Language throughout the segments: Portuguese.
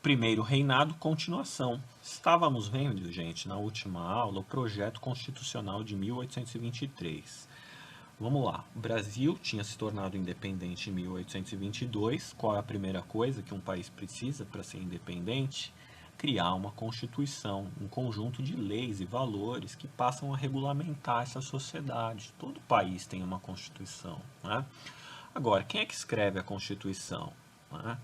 primeiro reinado, continuação. Estávamos vendo, gente, na última aula, o projeto constitucional de 1823. Vamos lá. O Brasil tinha se tornado independente em 1822. Qual é a primeira coisa que um país precisa para ser independente? Criar uma constituição, um conjunto de leis e valores que passam a regulamentar essa sociedade. Todo país tem uma constituição, né? Agora, quem é que escreve a constituição, né?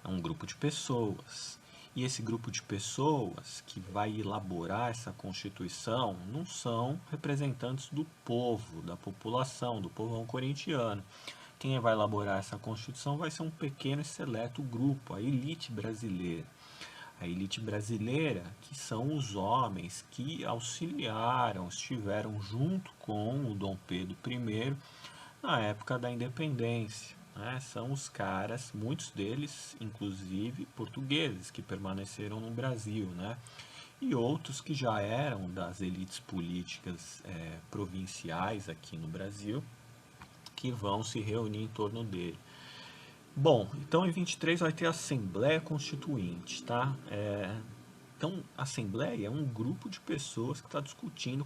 É um grupo de pessoas. E esse grupo de pessoas que vai elaborar essa Constituição não são representantes do povo, da população, do povão corintiano. Quem vai elaborar essa Constituição vai ser um pequeno e seleto grupo, a elite brasileira. A elite brasileira, que são os homens que auxiliaram, estiveram junto com o Dom Pedro I na época da independência. Né? São os caras, muitos deles, inclusive portugueses, que permaneceram no Brasil, né? E outros que já eram das elites políticas provinciais aqui no Brasil, que vão se reunir em torno dele. Bom, então em 23 vai ter a Assembleia Constituinte, tá? Então, a Assembleia é um grupo de pessoas que está discutindo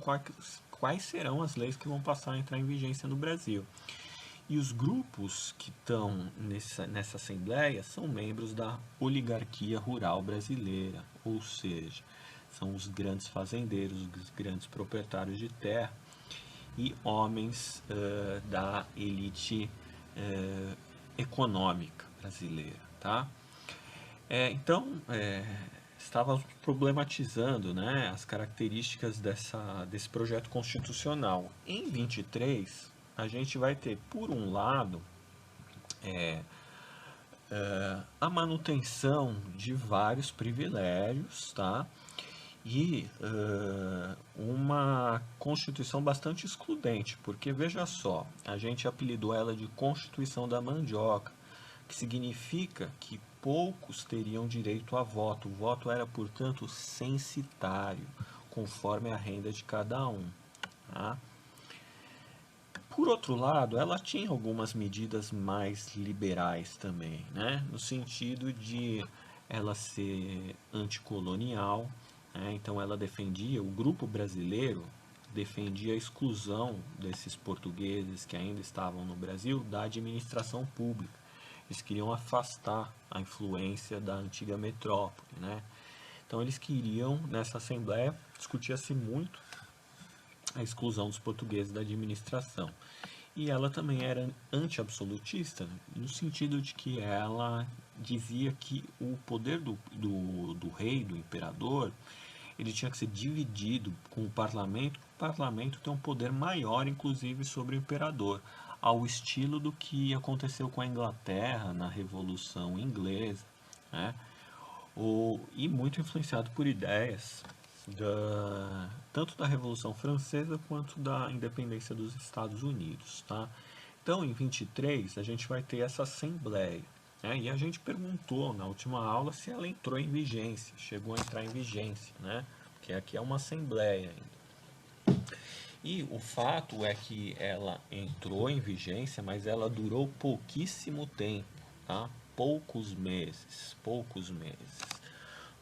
quais serão as leis que vão passar a entrar em vigência no Brasil. E os grupos que estão nessa Assembleia são membros da oligarquia rural brasileira, ou seja, são os grandes fazendeiros, os grandes proprietários de terra e homens da elite econômica brasileira, tá? Então, estava problematizando, né, as características desse projeto constitucional. Em 23, a gente vai ter, por um lado, a manutenção de vários privilégios, tá? E uma Constituição bastante excludente, porque veja só, a gente apelidou ela de Constituição da Mandioca, que significa que poucos teriam direito a voto. O voto era, portanto, censitário, conforme a renda de cada um. Tá? Por outro lado, ela tinha algumas medidas mais liberais também, né? No sentido de ela ser anticolonial, né? Então ela defendia, o grupo brasileiro defendia a exclusão desses portugueses que ainda estavam no Brasil da administração pública. Eles queriam afastar a influência da antiga metrópole, né? Então eles queriam, nessa Assembleia, discutia-se muito a exclusão dos portugueses da administração. E ela também era anti-absolutista, no sentido de que ela dizia que o poder do rei, do imperador, ele tinha que ser dividido com o parlamento tem um poder maior, inclusive, sobre o imperador, ao estilo do que aconteceu com a Inglaterra na Revolução Inglesa, né? E muito influenciado por ideias tanto da Revolução Francesa quanto da independência dos Estados Unidos, tá? Então, em 23, a gente vai ter essa Assembleia, né? E a gente perguntou na última aula se ela entrou em vigência, chegou a entrar em vigência, né? Porque aqui é uma Assembleia ainda. E o fato é que ela entrou em vigência, mas ela durou pouquíssimo tempo, tá? Poucos meses,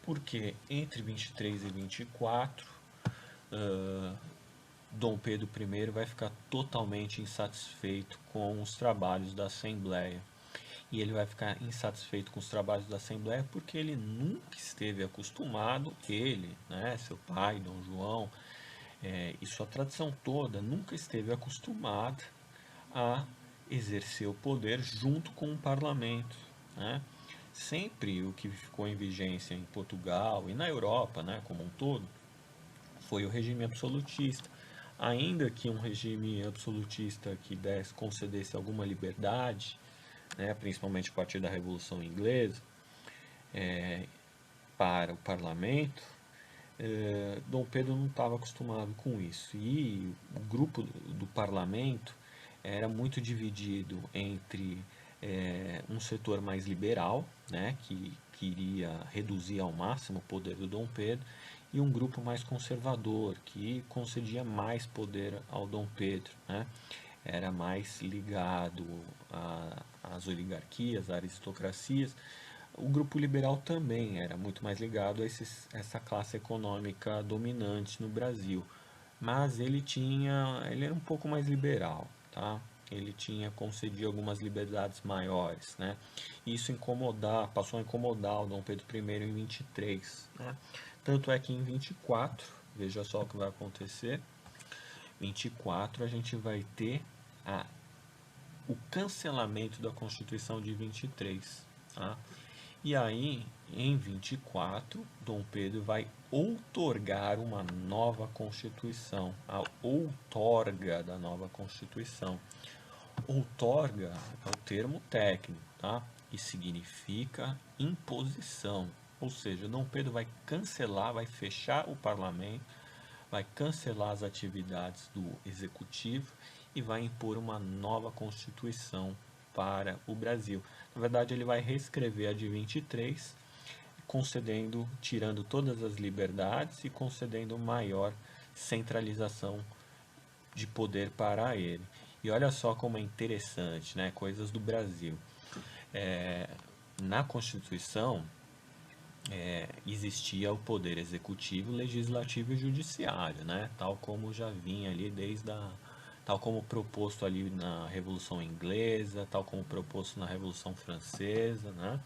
porque entre 23 e 24, Dom Pedro I vai ficar totalmente insatisfeito com os trabalhos da Assembleia. E ele vai ficar insatisfeito com os trabalhos da Assembleia porque ele nunca esteve acostumado, ele, né, seu pai, Dom João, e sua tradição toda, nunca esteve acostumada a exercer o poder junto com o parlamento, né? Sempre o que ficou em vigência em Portugal e na Europa, né, como um todo, foi o regime absolutista. Ainda que um regime absolutista que concedesse alguma liberdade, né, principalmente a partir da Revolução Inglesa, para o parlamento, Dom Pedro não estava acostumado com isso. E o grupo do parlamento era muito dividido entre um setor mais liberal, né, que queria reduzir ao máximo o poder do Dom Pedro, e um grupo mais conservador, que concedia mais poder ao Dom Pedro, né? Era mais ligado às oligarquias, às aristocracias, O grupo liberal também era muito mais ligado a essa classe econômica dominante no Brasil, mas ele era um pouco mais liberal, tá? Ele concedia algumas liberdades maiores, né? E isso passou a incomodar o Dom Pedro I em 23, né? Tanto é que em 24, veja só o que vai acontecer, 24 a gente vai ter a, o cancelamento da Constituição de 23, tá? E aí, em 24, Dom Pedro vai outorgar uma nova Constituição, a outorga da nova Constituição. Outorga é o termo técnico, tá? E significa imposição. Ou seja, Dom Pedro vai cancelar, vai fechar o parlamento, vai cancelar as atividades do executivo e vai impor uma nova Constituição para o Brasil. Na verdade, ele vai reescrever a de 23, tirando todas as liberdades e concedendo maior centralização de poder para ele. E olha só como é interessante, né? Coisas do Brasil. Na Constituição existia o poder executivo, legislativo e judiciário, né? Tal como já vinha ali tal como proposto ali na Revolução Inglesa, tal como proposto na Revolução Francesa, né?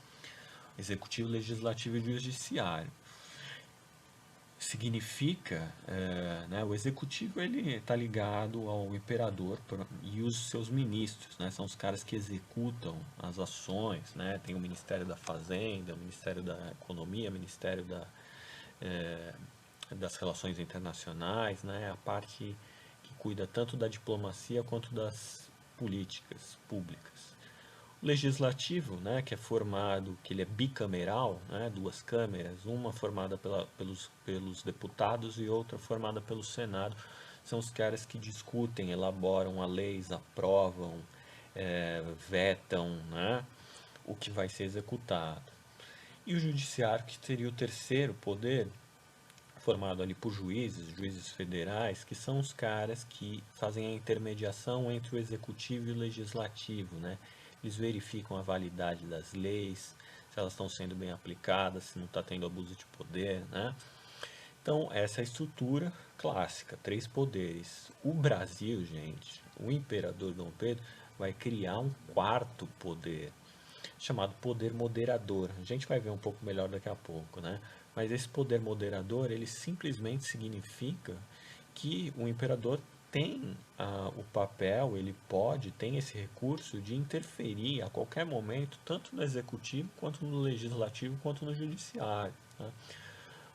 Executivo, legislativo e judiciário. Significa, né, o executivo ele está ligado ao imperador e os seus ministros, né, são os caras que executam as ações, né, tem o Ministério da Fazenda, o Ministério da Economia, o Ministério das Relações Internacionais, né, a parte que cuida tanto da diplomacia quanto das políticas públicas. O legislativo, né, que ele é bicameral, né, duas câmeras, uma formada pelos deputados e outra formada pelo Senado, são os caras que discutem, elaboram as leis, aprovam, vetam, né, o que vai ser executado. E o judiciário, que seria o terceiro poder, formado ali por juízes federais, que são os caras que fazem a intermediação entre o executivo e o legislativo, né? Eles verificam a validade das leis, se elas estão sendo bem aplicadas, se não está tendo abuso de poder, né? Então, essa é a estrutura clássica, três poderes. O Brasil, gente, o imperador Dom Pedro vai criar um quarto poder, chamado poder moderador. A gente vai ver um pouco melhor daqui a pouco, né? Mas esse poder moderador, ele simplesmente significa que o imperador tem o papel, tem esse recurso de interferir a qualquer momento, tanto no executivo, quanto no legislativo, quanto no judiciário, né?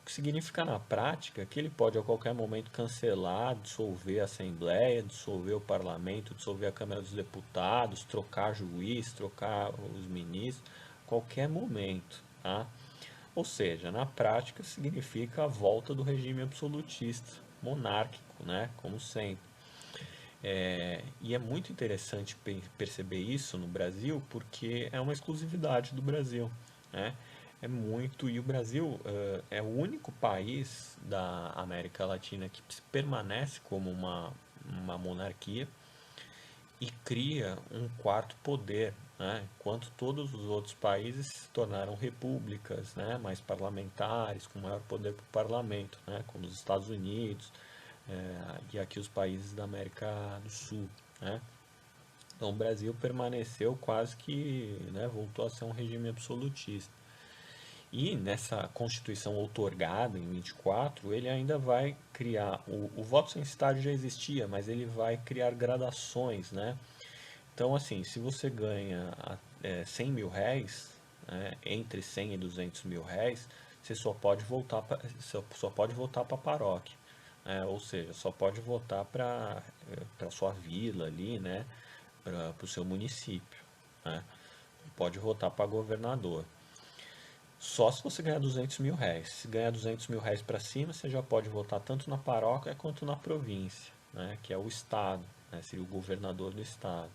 O que significa na prática que ele pode a qualquer momento cancelar, dissolver a Assembleia, dissolver o Parlamento, dissolver a Câmara dos Deputados, trocar juiz, trocar os ministros, qualquer momento, tá? Ou seja, na prática significa a volta do regime absolutista, monárquico, né? Como sempre. E é muito interessante perceber isso no Brasil, porque é uma exclusividade do Brasil, né? E o Brasil é o único país da América Latina que permanece como uma monarquia e cria um quarto poder, né? Enquanto todos os outros países se tornaram repúblicas, né? Mais parlamentares, com maior poder para o parlamento, né? Como os Estados Unidos, e aqui os países da América do Sul, né? Então o Brasil permaneceu quase que, né, voltou a ser um regime absolutista. E nessa Constituição outorgada em 24, ele ainda vai criar, o voto censitário já existia, mas ele vai criar gradações, né? Então, assim, se você ganha 100 mil réis, né, entre 100 e 200 mil réis, você só pode votar para paróquia, né? Ou seja, só pode votar para sua vila ali, né? Para o seu município, né? Pode votar para governador. Só se você ganhar 200 mil réis. Se ganhar 200 mil réis para cima, você já pode votar tanto na paróquia quanto na província, né? Que é o estado, né? Seria o governador do estado.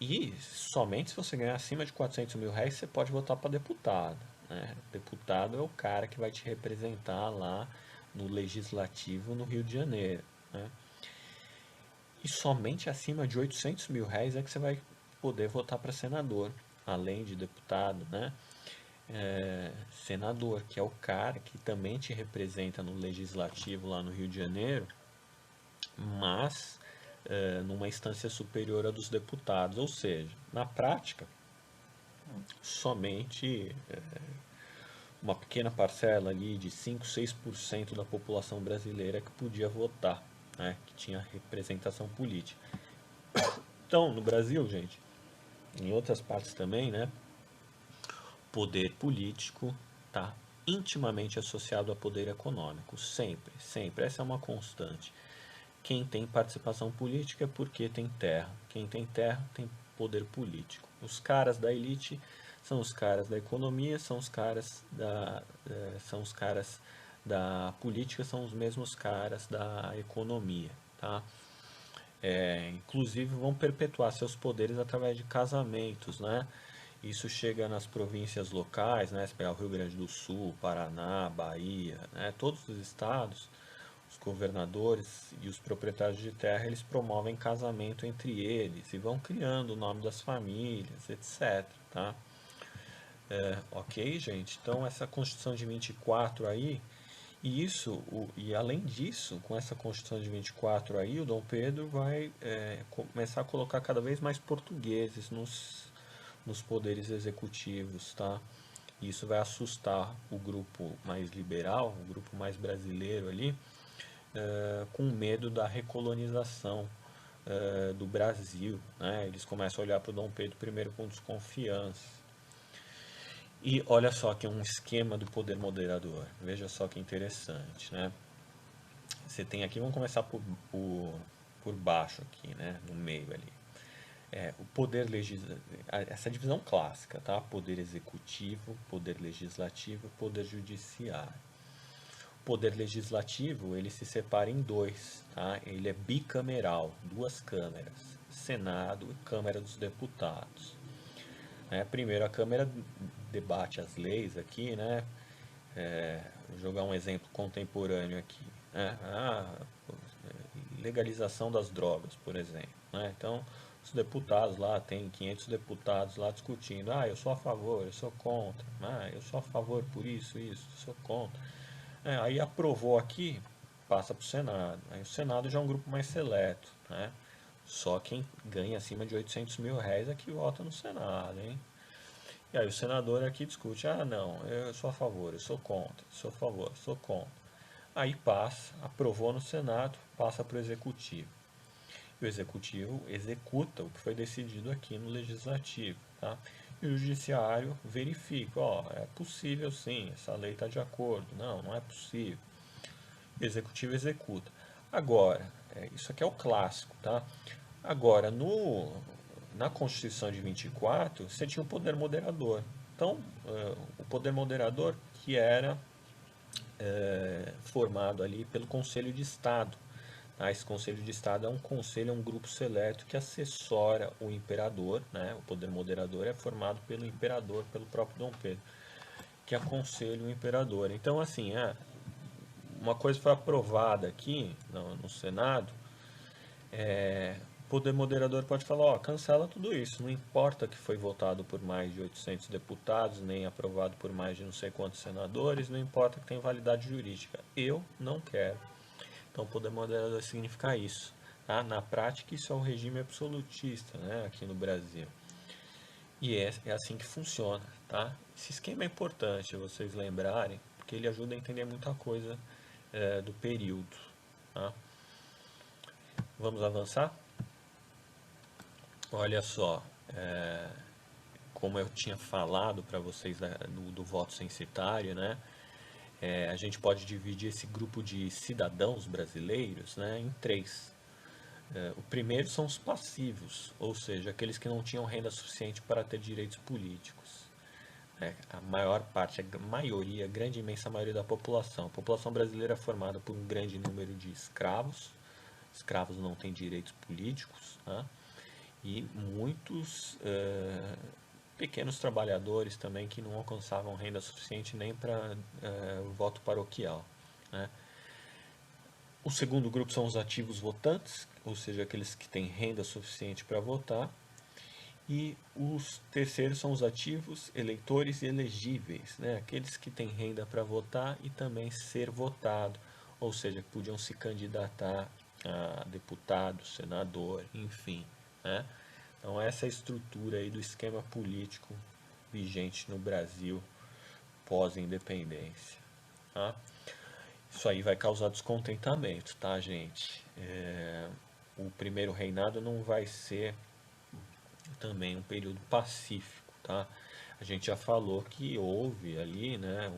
E somente se você ganhar acima de 400 mil réis, você pode votar para deputado, né? Deputado é o cara que vai te representar lá no legislativo no Rio de Janeiro, né? E somente acima de 800 mil réis é que você vai poder votar para senador. além de deputado, né? Senador, que é o cara que também te representa no legislativo lá no Rio de Janeiro, mas numa instância superior à dos deputados, ou seja, na prática, somente uma pequena parcela ali de 5, 6% da população brasileira que podia votar, né, que tinha representação política. Então, no Brasil, gente, em outras partes também, né, poder político está intimamente associado a poder econômico, sempre, sempre. Essa é uma constante. Quem tem participação política é porque tem terra. Quem tem terra tem poder político. Os caras da elite são os caras da economia, são os caras da política, são os mesmos caras da economia, tá? Inclusive vão perpetuar seus poderes através de casamentos, né? Isso chega nas províncias locais, né? Se pegar o Rio Grande do Sul, Paraná, Bahia, né? Todos os estados, os governadores e os proprietários de terra, eles promovem casamento entre eles e vão criando o nome das famílias, etc, tá? Ok, gente? Então essa Constituição de 24 aí, e além disso, com essa Constituição de 24 aí, o Dom Pedro vai começar a colocar cada vez mais portugueses nos poderes executivos, tá? E isso vai assustar o grupo mais liberal, o grupo mais brasileiro ali, com medo da recolonização do Brasil, né? Eles começam a olhar para o Dom Pedro I com desconfiança. E olha só que é um esquema do poder moderador. Veja só que interessante, né? Você tem aqui, vamos começar por baixo aqui, né? No meio ali. O poder legislativo, essa divisão clássica, tá? Poder executivo, poder legislativo, poder judiciário. O poder legislativo, ele se separa em dois, tá? Ele é bicameral, duas câmeras, Senado e Câmara dos Deputados. Primeiro, a Câmara debate as leis aqui, né? Vou jogar um exemplo contemporâneo aqui, né? Legalização das drogas, por exemplo, né? Então, os deputados lá, tem 500 deputados lá discutindo, eu sou a favor, eu sou contra, eu sou a favor por isso, sou contra. Aí aprovou aqui, passa para o Senado. Aí o Senado já é um grupo mais seleto, né? Só quem ganha acima de 800 mil reais é que vota no Senado, hein? E aí o senador aqui discute, não, eu sou a favor, eu sou contra, sou a favor, sou contra. Aí passa, aprovou no Senado, passa para o Executivo. E o Executivo executa o que foi decidido aqui no Legislativo, tá? E o Judiciário verifica, é possível sim, essa lei está de acordo. Não, não é possível. O Executivo executa. Agora, isso aqui é o clássico, tá? Agora, na Constituição de 24, você tinha o poder moderador. Então, o poder moderador que era formado ali pelo Conselho de Estado. Tá? Esse Conselho de Estado é um conselho, é um grupo seleto que assessora o imperador, né? O poder moderador é formado pelo imperador, pelo próprio Dom Pedro, que aconselha o imperador. Então, assim, uma coisa foi aprovada aqui no Senado, o poder moderador pode falar, cancela tudo isso, não importa que foi votado por mais de 800 deputados, nem aprovado por mais de não sei quantos senadores, não importa que tem validade jurídica, eu não quero. Então, o poder moderador significa isso. Tá? Na prática, isso é o regime absolutista, né, aqui no Brasil. E é assim que funciona. Tá? Esse esquema é importante vocês lembrarem, porque ele ajuda a entender muita coisa do período. Tá? Vamos avançar? Olha só, como eu tinha falado para vocês do voto censitário, né? A gente pode dividir esse grupo de cidadãos brasileiros, né, em três. O primeiro são os passivos, ou seja, aqueles que não tinham renda suficiente para ter direitos políticos. A maior parte, a maioria, a grande imensa maioria da população. A população brasileira é formada por um grande número de escravos. Escravos não têm direitos políticos, né? E muitos pequenos trabalhadores também que não alcançavam renda suficiente nem para o voto paroquial, né? O segundo grupo são os ativos votantes, ou seja, aqueles que têm renda suficiente para votar. E os terceiros são os ativos, eleitores e elegíveis, né? Aqueles que têm renda para votar e também ser votado, ou seja, que podiam se candidatar a deputado, senador, enfim, né? Então essa é a estrutura aí do esquema político vigente no Brasil pós-independência, tá? Isso aí vai causar descontentamento, tá, gente? O primeiro reinado não vai ser também um período pacífico, tá? A gente já falou que houve ali, né,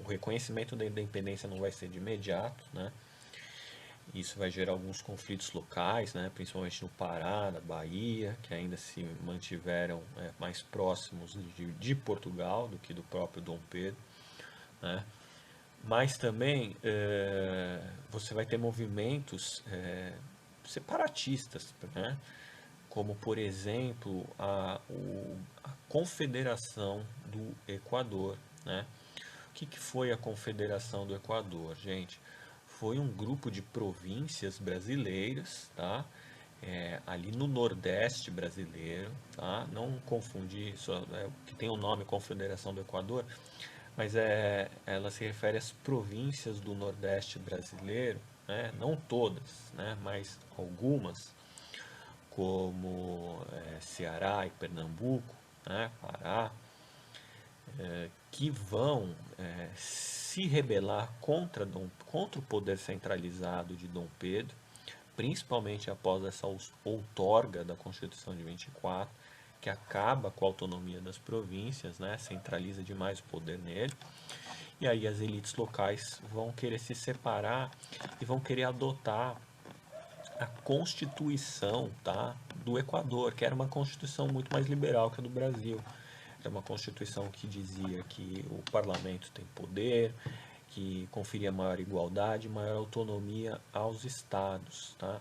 o reconhecimento da independência não vai ser de imediato, né? Isso vai gerar alguns conflitos locais, né, principalmente no Pará, na Bahia, que ainda se mantiveram mais próximos de Portugal do que do próprio Dom Pedro, né? Mas também você vai ter movimentos separatistas, né? Como por exemplo a Confederação do Equador, né? O que foi a Confederação do Equador, gente? Foi um grupo de províncias brasileiras, tá? Ali no Nordeste brasileiro, tá? Não confundir isso, que tem o nome Confederação do Equador, mas ela se refere às províncias do Nordeste brasileiro, né? Não todas, né? Mas algumas, como Ceará e Pernambuco, né? Pará, que vão se rebelar contra o poder centralizado de Dom Pedro, principalmente após essa outorga da Constituição de 24, que acaba com a autonomia das províncias, né, centraliza demais o poder nele. E aí as elites locais vão querer se separar e vão querer adotar a Constituição, tá, do Equador, que era uma Constituição muito mais liberal que a do Brasil. Era uma Constituição que dizia que o parlamento tem poder, que conferia maior igualdade, maior autonomia aos estados, tá?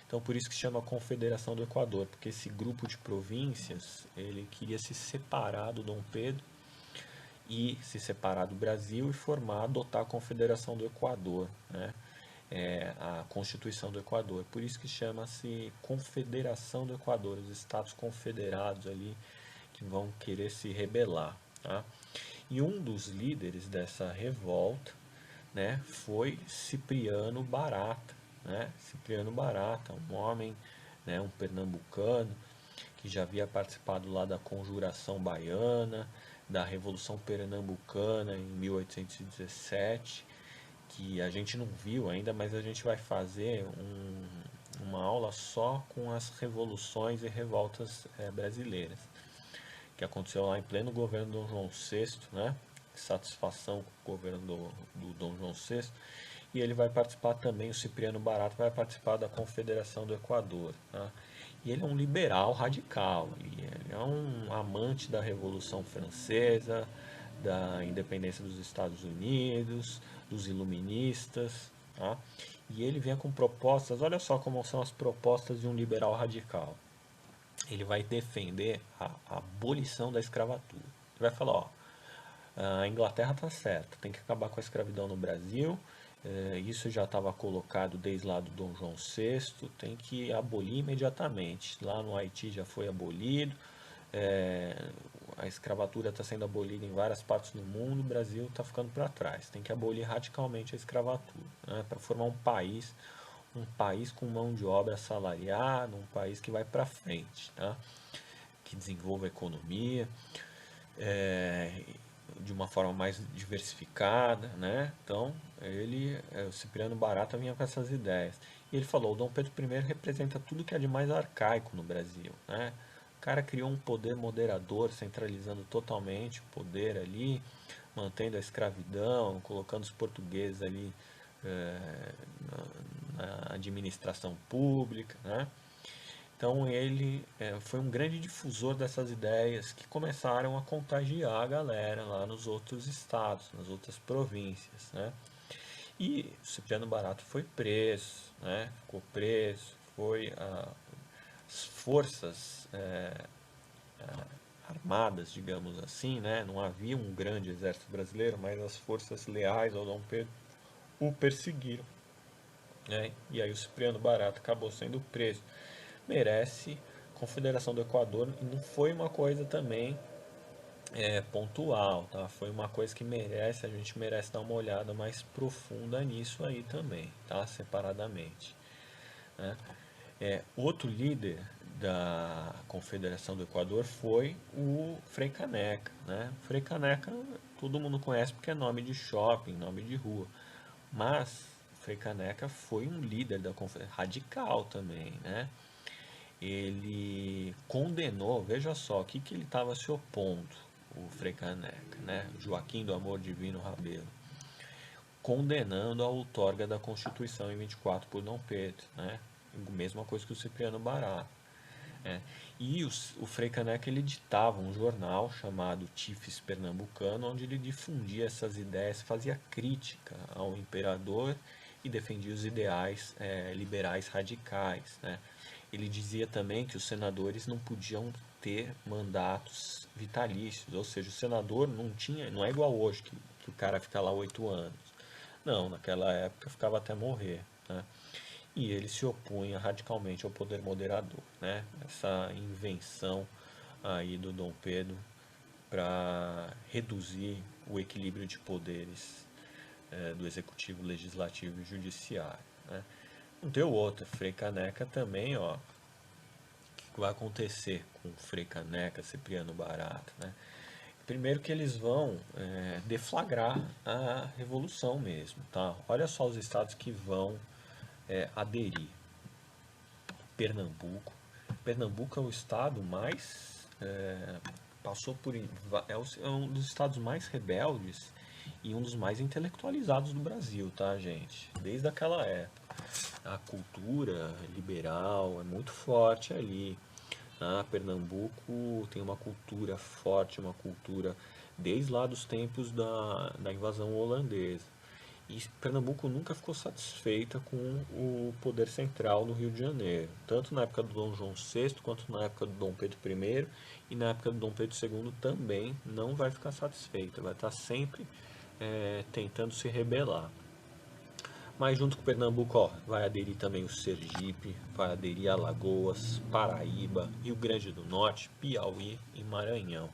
Então por isso que se chama Confederação do Equador, porque esse grupo de províncias, ele queria se separar do Dom Pedro e se separar do Brasil e adotar a Confederação do Equador, né? A Constituição do Equador. Por isso que chama-se Confederação do Equador, os estados confederados ali que vão querer se rebelar, tá? E um dos líderes dessa revolta, né, foi Cipriano Barata, né? Cipriano Barata, um homem, né, um pernambucano que já havia participado lá da Conjuração Baiana, da Revolução Pernambucana em 1817, que a gente não viu ainda, mas a gente vai fazer uma aula só com as revoluções e revoltas brasileiras, que aconteceu lá em pleno governo do Dom João VI, né? Satisfação com o governo do Dom João VI. E ele vai participar também, o Cipriano Barata vai participar da Confederação do Equador, tá? E ele é um liberal radical, e ele é um amante da Revolução Francesa, da independência dos Estados Unidos, dos iluministas, tá? E ele vem com propostas, olha só como são as propostas de um liberal radical. Ele vai defender a abolição da escravatura. Ele vai falar, ó, a Inglaterra está certa, tem que acabar com a escravidão no Brasil, isso já estava colocado desde lá do Dom João VI, tem que abolir imediatamente. Lá no Haiti já foi abolido, a escravatura está sendo abolida em várias partes do mundo, o Brasil está ficando para trás. Tem que abolir radicalmente a escravatura, né, para formar um país com mão de obra assalariada, um país que vai para frente, tá? Que desenvolva a economia de uma forma mais diversificada, né? Então, o Cipriano Barata vinha com essas ideias. E ele falou, o Dom Pedro I representa tudo que é de mais arcaico no Brasil, né? O cara criou um poder moderador, centralizando totalmente o poder ali, mantendo a escravidão, colocando os portugueses ali na administração pública, né? Então ele foi um grande difusor dessas ideias que começaram a contagiar a galera lá nos outros estados, nas outras províncias, né? E Cipriano Barata foi preso, né? Ficou preso, as forças armadas, digamos assim, né? Não havia um grande exército brasileiro, mas as forças leais ao Dom Pedro o perseguiram, né? E aí o Cipriano Barata acabou sendo preso. Merece Confederação do Equador não foi uma coisa também pontual, tá? Foi uma coisa que a gente merece dar uma olhada mais profunda nisso aí também, tá? Separadamente, né? Outro líder da Confederação do Equador foi o Frei Caneca, né? Frei Caneca todo mundo conhece porque é nome de shopping, nome de rua, mas Frei Caneca foi um líder da Confederação radical também, né? Ele condenou, veja só, o que, que ele estava se opondo, o Frei Caneca, né? Joaquim do Amor Divino Rabelo, condenando a outorga da Constituição em 24 por Dom Pedro, né? Mesma coisa que o Cipriano Barata. E o Frei Caneca ele editava um jornal chamado Tifes Pernambucano, onde ele difundia essas ideias, fazia crítica ao imperador e defendia os ideais liberais radicais, né? Ele dizia também que os senadores não podiam ter mandatos vitalícios, ou seja, o senador não tinha, não é igual hoje que o cara fica lá 8 anos. Não, naquela época ficava até morrer, né? E ele se opunha radicalmente ao poder moderador, né? Essa invenção aí do Dom Pedro para reduzir o equilíbrio de poderes do executivo, legislativo e judiciário, né? Não deu outra. Frei Caneca também, ó. O que vai acontecer com Frei Caneca, Cipriano Barata, né? Primeiro que eles vão deflagrar a revolução mesmo, tá? Olha só os estados que vão aderir. Pernambuco. Pernambuco é o estado mais passou por é um dos estados mais rebeldes e um dos mais intelectualizados do Brasil, tá, gente? Desde aquela época. A cultura liberal é muito forte ali. Pernambuco tem uma cultura forte, uma cultura desde lá dos tempos da invasão holandesa. E Pernambuco nunca ficou satisfeita com o poder central no Rio de Janeiro, tanto na época do Dom João VI, quanto na época do Dom Pedro I, e na época do Dom Pedro II também não vai ficar satisfeita, vai estar sempre tentando se rebelar. Mas junto com Pernambuco, ó, vai aderir também o Sergipe, vai aderir Alagoas, Paraíba, Rio Grande do Norte, Piauí e Maranhão,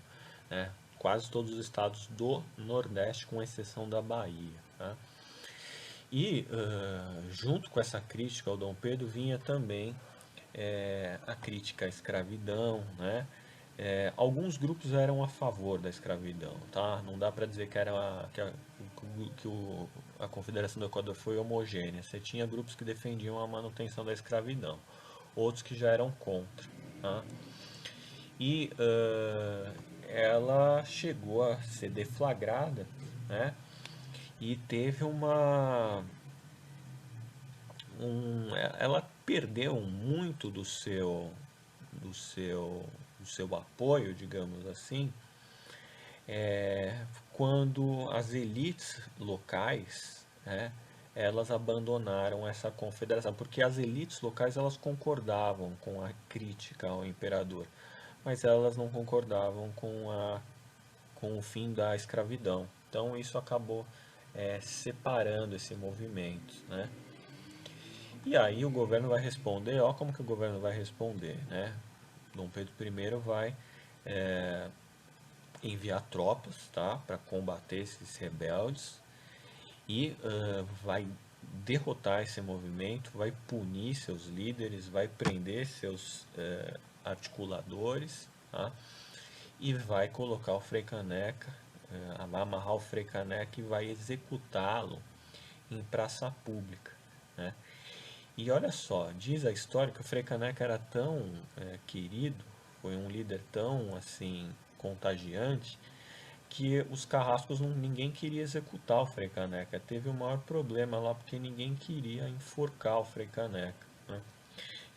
né? Quase todos os estados do Nordeste, com exceção da Bahia, tá? E junto com essa crítica ao Dom Pedro vinha também a crítica à escravidão, né? Alguns grupos eram a favor da escravidão, tá? Não dá para dizer que a Confederação do Equador foi homogênea. Você tinha grupos que defendiam a manutenção da escravidão, outros que já eram contra, tá? E ela chegou a ser deflagrada, né? E teve ela perdeu muito do seu, do seu apoio, digamos assim, quando as elites locais, né, elas abandonaram essa confederação, porque as elites locais elas concordavam com a crítica ao imperador, mas elas não concordavam com o fim da escravidão. Então isso acabou separando esse movimento, né? E aí o governo vai responder, ó como que o governo vai responder, né? Dom Pedro I vai enviar tropas, tá, para combater esses rebeldes e vai derrotar esse movimento, vai punir seus líderes, vai prender seus articuladores, tá? E vai colocar o Frei Caneca, vai amarrar o Frei Caneca e vai executá-lo em praça pública, né? E olha só, diz a história que o Frei Caneca era tão querido, foi um líder tão assim contagiante, que os carrascos ninguém queria executar o Frei Caneca. Teve o maior problema lá porque ninguém queria enforcar o Frei Caneca, né?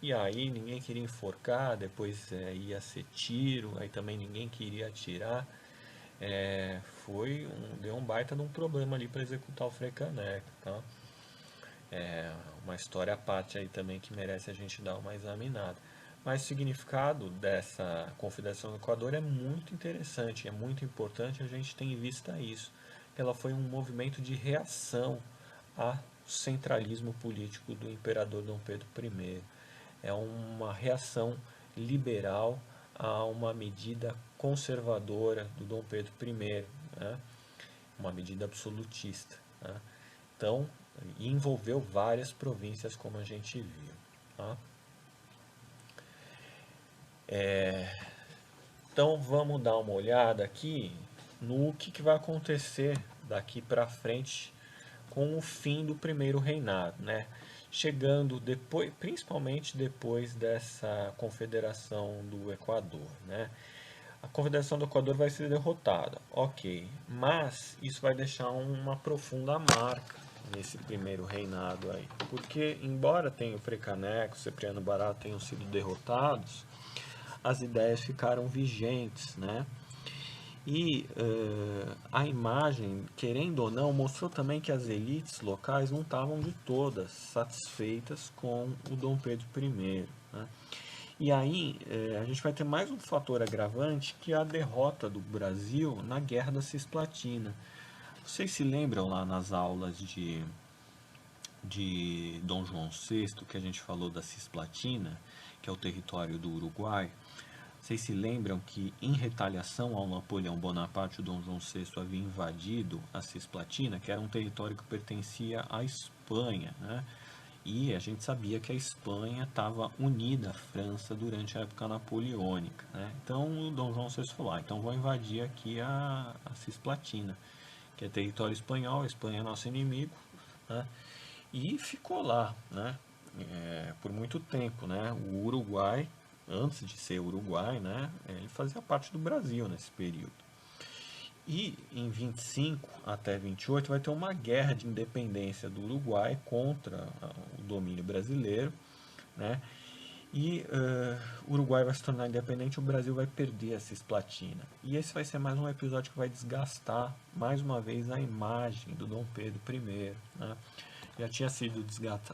E aí ninguém queria enforcar, depois ia ser tiro, aí também ninguém queria atirar. Deu um baita de um problema ali para executar o Frei Caneca, tá? Uma história à parte aí também que merece a gente dar uma examinada. Mas o significado dessa Confederação do Equador é muito interessante, é muito importante a gente ter em vista isso. Ela foi um movimento de reação ao centralismo político do imperador Dom Pedro I. É uma reação liberal a uma medida conservadora do Dom Pedro I, né? Uma medida absolutista, né? Então, envolveu várias províncias, como a gente viu, tá? Então, vamos dar uma olhada aqui no que vai acontecer daqui para frente com o fim do primeiro reinado, né? Chegando depois, principalmente depois dessa confederação do Equador, né? A confederação do Equador vai ser derrotada, ok, mas isso vai deixar uma profunda marca nesse primeiro reinado aí, porque embora tenha o Frecaneco, o Cipriano Barata tenham sido derrotados, as ideias ficaram vigentes, né? E a imagem, querendo ou não, mostrou também que as elites locais não estavam de todas satisfeitas com o Dom Pedro I, né? E aí a gente vai ter mais um fator agravante, que é a derrota do Brasil na Guerra da Cisplatina. Vocês se lembram lá nas aulas de Dom João VI, que a gente falou da Cisplatina, que é o território do Uruguai? Vocês se lembram que, em retaliação ao Napoleão Bonaparte, o Dom João VI havia invadido a Cisplatina, que era um território que pertencia à Espanha, né? E a gente sabia que a Espanha estava unida à França durante a época napoleônica, né? Então o Dom João VI falou: então vou invadir aqui a Cisplatina, que é território espanhol, a Espanha é nosso inimigo, né? E ficou lá, né? Por muito tempo, né? O Uruguai, antes de ser Uruguai, né? Ele fazia parte do Brasil nesse período. E em 25 até 28 vai ter uma guerra de independência do Uruguai contra o domínio brasileiro, né? E o Uruguai vai se tornar independente, o Brasil vai perder a Cisplatina. E esse vai ser mais um episódio que vai desgastar mais uma vez a imagem do Dom Pedro I, né? Já tinha sido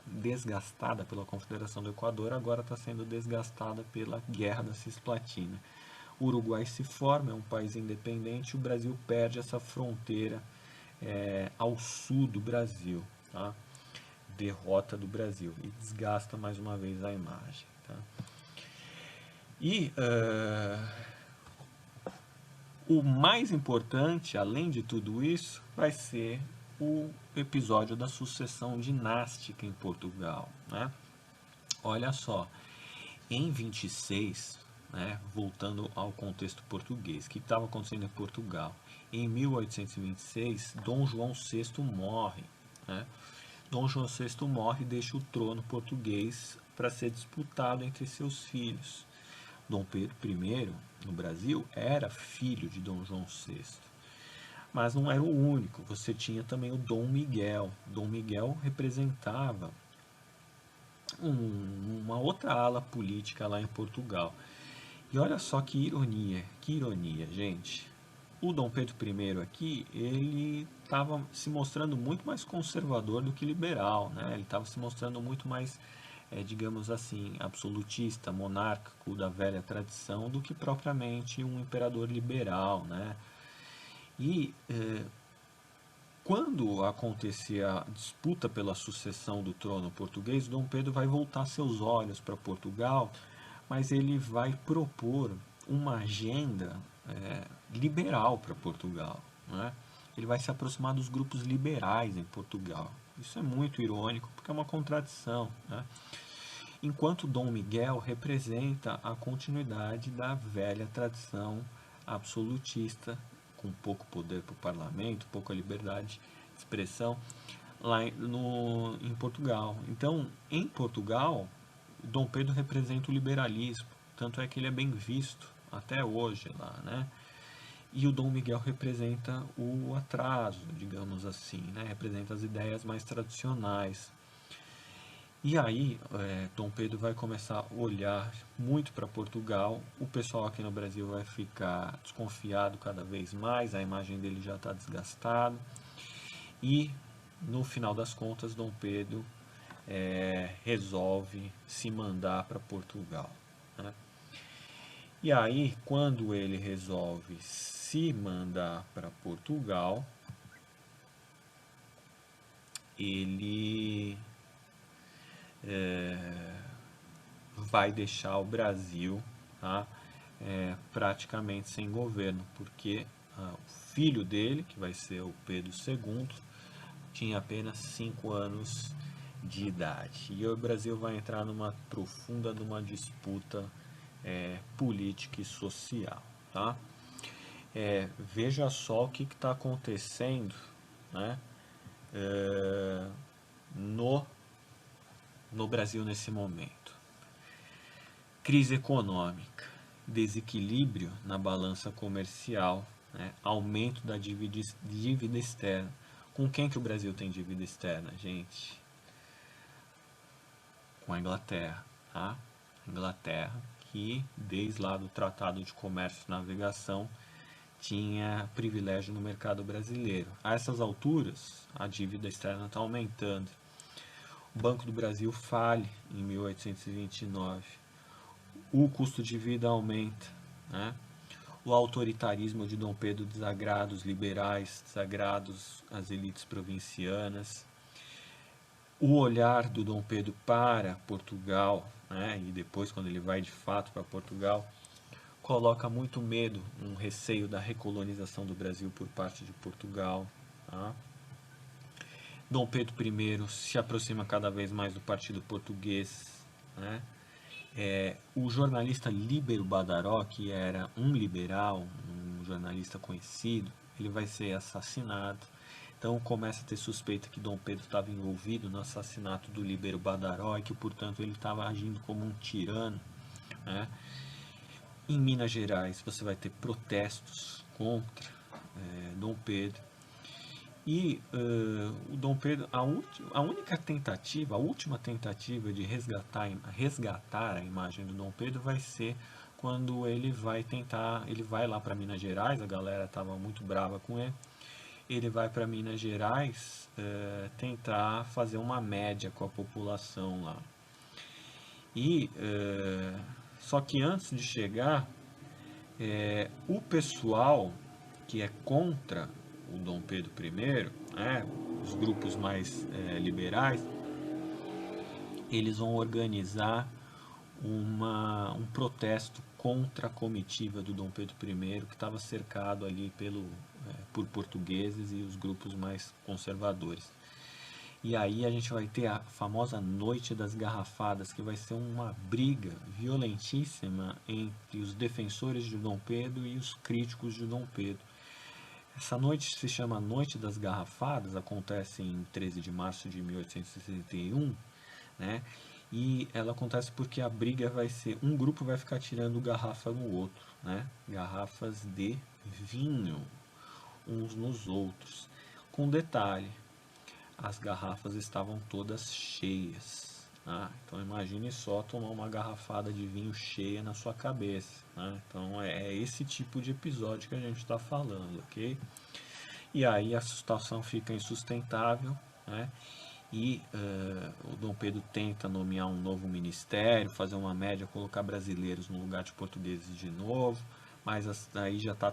desgastada pela Confederação do Equador, agora está sendo desgastada pela Guerra da Cisplatina. O Uruguai se forma, é um país independente, e o Brasil perde essa fronteira ao sul do Brasil, tá? Derrota do Brasil e desgasta mais uma vez a imagem, tá? E o mais importante, além de tudo isso, vai ser o episódio da sucessão dinástica em Portugal, né? Olha só, em 26, né, voltando ao contexto português, o que estava acontecendo em Portugal? Em 1826, Dom João VI morre, né? Dom João VI morre e deixa o trono português para ser disputado entre seus filhos. Dom Pedro I, no Brasil, era filho de Dom João VI. Mas não era o único, você tinha também o Dom Miguel. Dom Miguel representava uma outra ala política lá em Portugal. E olha só que ironia, gente. O Dom Pedro I aqui, ele estava se mostrando muito mais conservador do que liberal, né? Ele estava se mostrando muito mais, digamos assim, absolutista, monárquico da velha tradição, do que propriamente um imperador liberal, né? E quando acontecer a disputa pela sucessão do trono português, Dom Pedro vai voltar seus olhos para Portugal, mas ele vai propor uma agenda liberal para Portugal, né? Ele vai se aproximar dos grupos liberais em Portugal. Isso é muito irônico, porque é uma contradição, né? Enquanto Dom Miguel representa a continuidade da velha tradição absolutista, com pouco poder para o parlamento, pouca liberdade de expressão lá em Portugal. Então, em Portugal, Dom Pedro representa o liberalismo, tanto é que ele é bem visto até hoje lá, né? E o Dom Miguel representa o atraso, digamos assim, né? Representa as ideias mais tradicionais. E aí, Dom Pedro vai começar a olhar muito para Portugal. O pessoal aqui no Brasil vai ficar desconfiado cada vez mais, a imagem dele já está desgastada. E, no final das contas, Dom Pedro resolve se mandar para Portugal, né? E aí, quando ele resolve se mandar para Portugal, ele vai deixar o Brasil, tá, praticamente sem governo, porque o filho dele, que vai ser o Pedro II, tinha apenas 5 anos de idade. E o Brasil vai entrar numa disputa política e social, tá? Veja só o que está acontecendo, né, no Brasil nesse momento. Crise econômica, desequilíbrio na balança comercial, né, aumento da dívida externa. Com quem que o Brasil tem dívida externa, gente? Com a Inglaterra, tá? Inglaterra, que desde lá do Tratado de Comércio e Navegação tinha privilégio no mercado brasileiro. A essas alturas, a dívida externa está aumentando. O Banco do Brasil fale em 1829. O custo de vida aumenta, né? O autoritarismo de Dom Pedro desagrada os liberais, desagrada as elites provincianas. O olhar do Dom Pedro para Portugal, né, e depois quando ele vai de fato para Portugal, coloca muito medo, um receio da recolonização do Brasil por parte de Portugal. Tá? Dom Pedro I se aproxima cada vez mais do partido português. Né? O jornalista Líbero Badaró, que era um liberal, um jornalista conhecido, ele vai ser assassinado. Então começa a ter suspeita que Dom Pedro estava envolvido no assassinato do Líbero Badaró e que, portanto, ele estava agindo como um tirano. Né? Em Minas Gerais você vai ter protestos contra Dom Pedro. E o Dom Pedro, a única tentativa, a última tentativa de resgatar a imagem do Dom Pedro vai ser quando ele vai lá para Minas Gerais, a galera estava muito brava com ele vai para Minas Gerais tentar fazer uma média com a população lá. E só que antes de chegar, o pessoal que é contra o Dom Pedro I, os grupos mais liberais, eles vão organizar um protesto contra a comitiva do Dom Pedro I, que estava cercado ali por portugueses e os grupos mais conservadores. E aí a gente vai ter a famosa Noite das Garrafadas, que vai ser uma briga violentíssima entre os defensores de Dom Pedro e os críticos de Dom Pedro. Essa noite se chama Noite das Garrafadas, acontece em 13 de março de 1861, né? E ela acontece porque a briga vai ser, um grupo vai ficar tirando garrafa no outro, né? Garrafas de vinho, uns nos outros. Com detalhe, as garrafas estavam todas cheias. Né? Então imagine só tomar uma garrafada de vinho cheia na sua cabeça. Né? Então é esse tipo de episódio que a gente está falando, ok? E aí a situação fica insustentável, né? E o Dom Pedro tenta nomear um novo ministério, fazer uma média, colocar brasileiros no lugar de portugueses de novo, mas aí já está